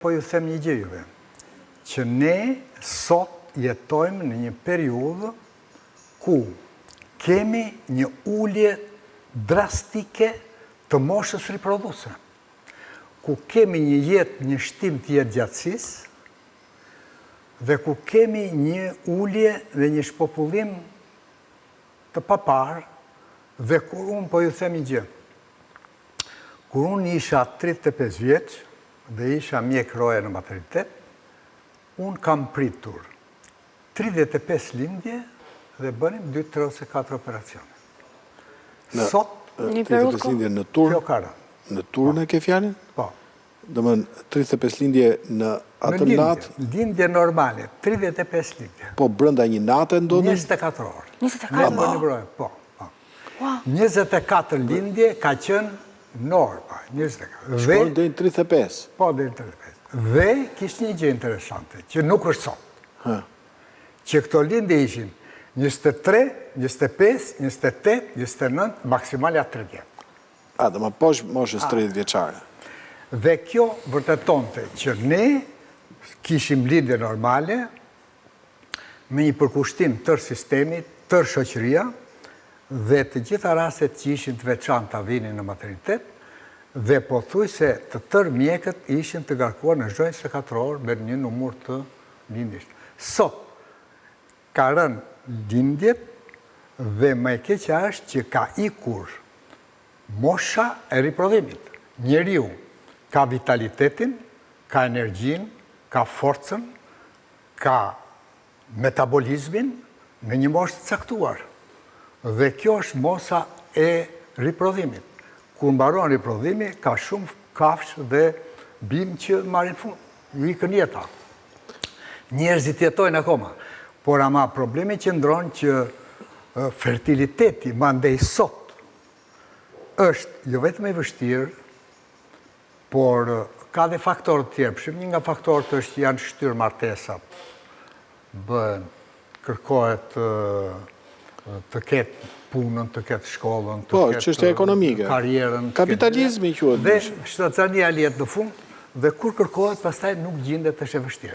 Po ju them një gjë juve, që ne sot jetojmë në një periudhë ku kemi një ulje drastike të moshës riprodhuese, ku kemi një jetë, një shtim të jetëgjatësisë, dhe ku kemi një ulje dhe një shpopullim të papar, dhe kur unë po ju them një gjë, kur unë isha 35 vjeç dhe isha mjek roje në maternitet, unë kam pritur 35 lindje dhe bënim 2, 3 ose 4 operacione. Sot, 35 lindje në turnë? Në turnë e ke fjalin? Po. Dëmën 35 lindje në atë natë? Në lindje normale, 35 lindje. Po brënda një natë ndodhin? 24 orë. 24 orë? Po. 24 lindje ka qënë në orë, 24. Shkonë dhe në 35? Po, dhe në 35. Dhe kishtë një gjë interesante, që nuk është sot. Që këto lindje ishin 23, 25, 28, 29, maksimalja 30. Dhe ma poshë moshës 30 vjeçare. Dhe kjo vërtetonte që ne kishim lindje normale, me një përkushtim tërë sistemit, tërë shoqëria, dhe të gjitha rastet që ishin të veçanta vinin në maternitet, dhe po thuj se të tërë mjekët ishin të garkuar në çdo 24 orë me një numër të lindjesh. Sot, ka rënë lindjet dhe më e keqja është që ka ikur mosha e riprodhimit. Njeriu ka vitalitetin, ka energjin, ka forcën, ka metabolizmin në një moshë të caktuar. Dhe kjo është mosa e riprodhimit. Kur mbaron riprodhimi, ka shumë kafsh dhe bim që marrin fund, ju ikën jeta. Njerëzit jetojnë akoma, por ama problemi që ndronë që fertiliteti, mandej sot, është jo vetëm e vështirë, por ka dhe faktorë të tjerë. Një nga faktorët është që janë shtyrë martesat, kërkohet të ketë punën, të ketë shkollën, të ketë karierën. Kapitalizmi quhet. Dhe shtatëzania lihet në fund, dhe kur kërkohet, pastaj nuk gjendet është e vështirë.